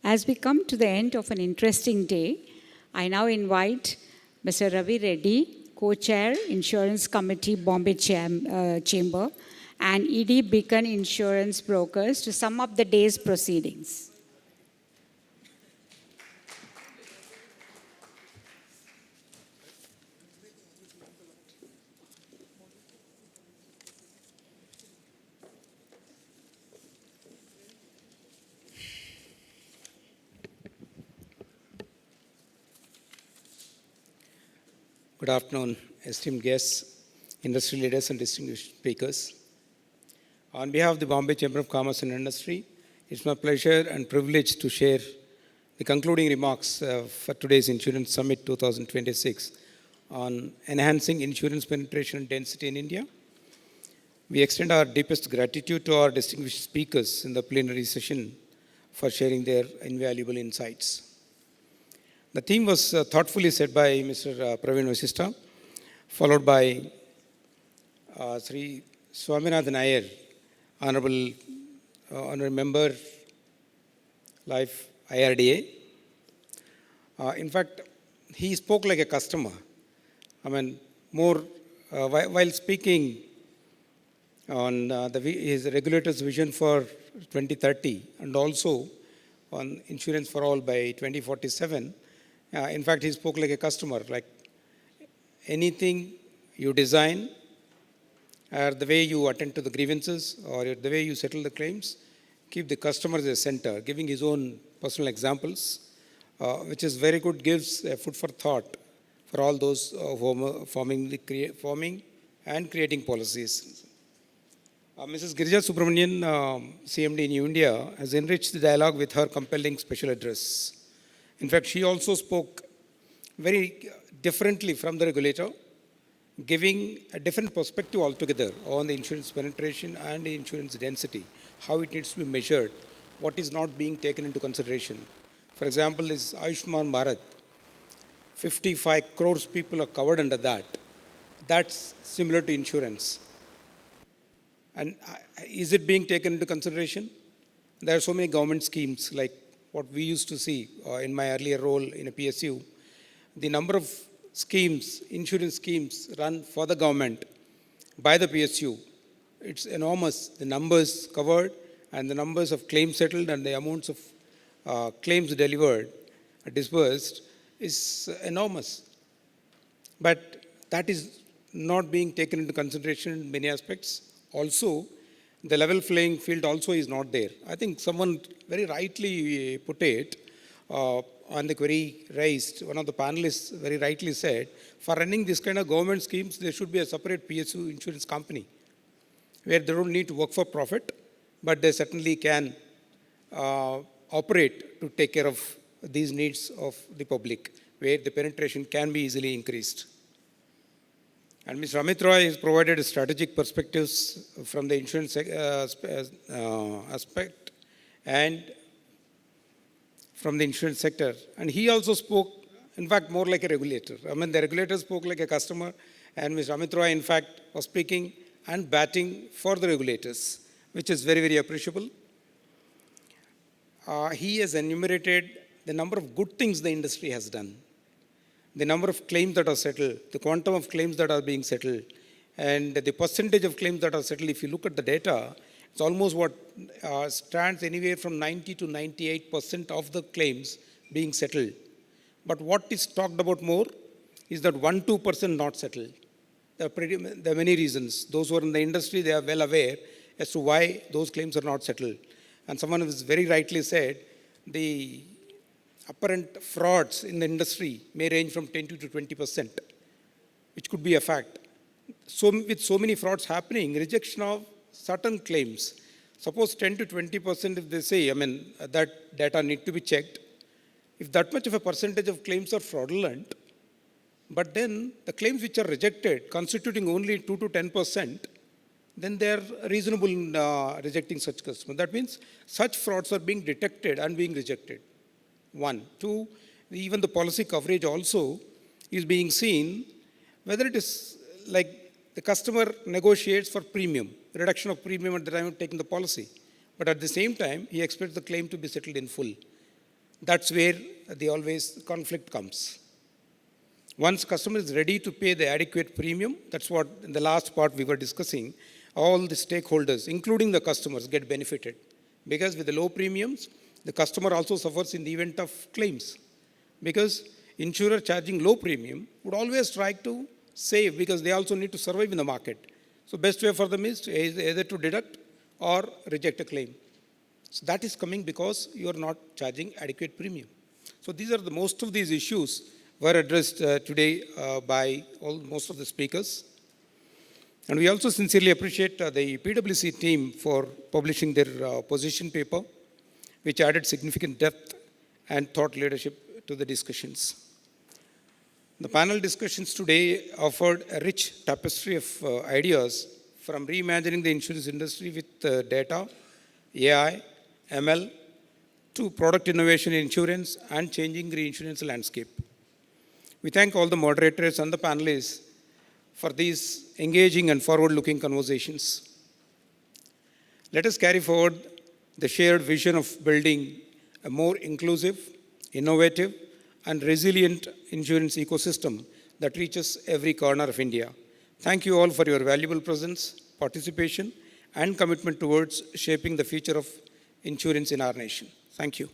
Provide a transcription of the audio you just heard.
As we come to the end of an interesting day, I now invite Mr. Ravi Reddy, Co-Chair, Insurance Committee, Bombay Chamber, and ED Beacon Insurance Brokers to sum up the day's proceedings. Good afternoon, esteemed guests, industry leaders, and distinguished speakers. On behalf of the Bombay Chamber of Commerce and Industry, it's my pleasure and privilege to share the concluding remarks for today's Insurance Summit 2026 on enhancing insurance penetration and density in India. We extend our deepest gratitude to our distinguished speakers in the plenary session for sharing their invaluable insights. The theme was thoughtfully set by Mr. Praveen Vasistha, followed by Sri Swaminathan Iyer, Honorable Member, Life IRDA. In fact, he spoke like a customer. While speaking on his regulator's vision for 2030 and also on insurance for all by 2047, in fact, he spoke like a customer, like anything you design, or the way you attend to the grievances, or the way you settle the claims, keep the customer as the center, giving his own personal examples, which is very good, gives food for thought for all those forming and creating policies. Mrs. Girija Subramanian, CMD in India, has enriched the dialogue with her compelling special address. In fact, she also spoke very differently from the regulator, giving a different perspective altogether on the insurance penetration and the insurance density, how it needs to be measured, what is not being taken into consideration. For example, is Ayushman Bharat. 55 crores people are covered under that. That's similar to insurance. And is it being taken into consideration? There are so many government schemes like what we used to see in my earlier role in a PSU. The number of schemes, insurance schemes run for the government by the PSU, it's enormous. The numbers covered and the numbers of claims settled and the amounts of claims delivered, disbursed, is enormous. But that is not being taken into consideration in many aspects. Also, the level playing field also is not there. I think someone very rightly put it on the query raised. One of the panelists very rightly said, for running this kind of government schemes, there should be a separate PSU insurance company where they don't need to work for profit, but they certainly can operate to take care of these needs of the public, where the penetration can be easily increased. And Mr. Amit Roy has provided strategic perspectives from the insurance aspect and from the insurance sector. And he also spoke, in fact, more like a regulator. The regulator spoke like a customer, and Mr. Amit Roy, in fact, was speaking and batting for the regulators, which is very, very appreciable. He has enumerated the number of good things the industry has done, the number of claims that are settled, the quantum of claims that are being settled, and the percentage of claims that are settled. If you look at the data, it's almost what stands anywhere from 90 to 98% of the claims being settled. But what is talked about more is that 1-2% not settled. There are many reasons. Those who are in the industry, they are well aware as to why those claims are not settled. And someone has very rightly said, the apparent frauds in the industry may range from 10 to 20%, which could be a fact. So with so many frauds happening, rejection of certain claims, suppose 10 to 20% if they say, that data need to be checked. If that much of a percentage of claims are fraudulent, but then the claims which are rejected constituting only 2 to 10%, then they are reasonable in rejecting such customers. That means such frauds are being detected and being rejected. 1. 2, even the policy coverage also is being seen, whether it is like the customer negotiates for premium, reduction of premium at the time of taking the policy. But at the same time, he expects the claim to be settled in full. That's where the always conflict comes. Once customer is ready to pay the adequate premium, that's what in the last part we were discussing, all the stakeholders, including the customers, get benefited. Because with the low premiums, the customer also suffers in the event of claims. Because insurer charging low premium would always try to save because they also need to survive in the market. So best way for them is to either to deduct or reject a claim. So that is coming because you are not charging adequate premium. So these are the most of these issues were addressed today by most of the speakers. And we also sincerely appreciate the PwC team for publishing their position paper, which added significant depth and thought leadership to the discussions. The panel discussions today offered a rich tapestry of ideas from reimagining the insurance industry with data, AI, ML, to product innovation in insurance and changing reinsurance landscape. We thank all the moderators and the panelists for these engaging and forward-looking conversations. Let us carry forward the shared vision of building a more inclusive, innovative, and resilient insurance ecosystem that reaches every corner of India. Thank you all for your valuable presence, participation, and commitment towards shaping the future of insurance in our nation. Thank you.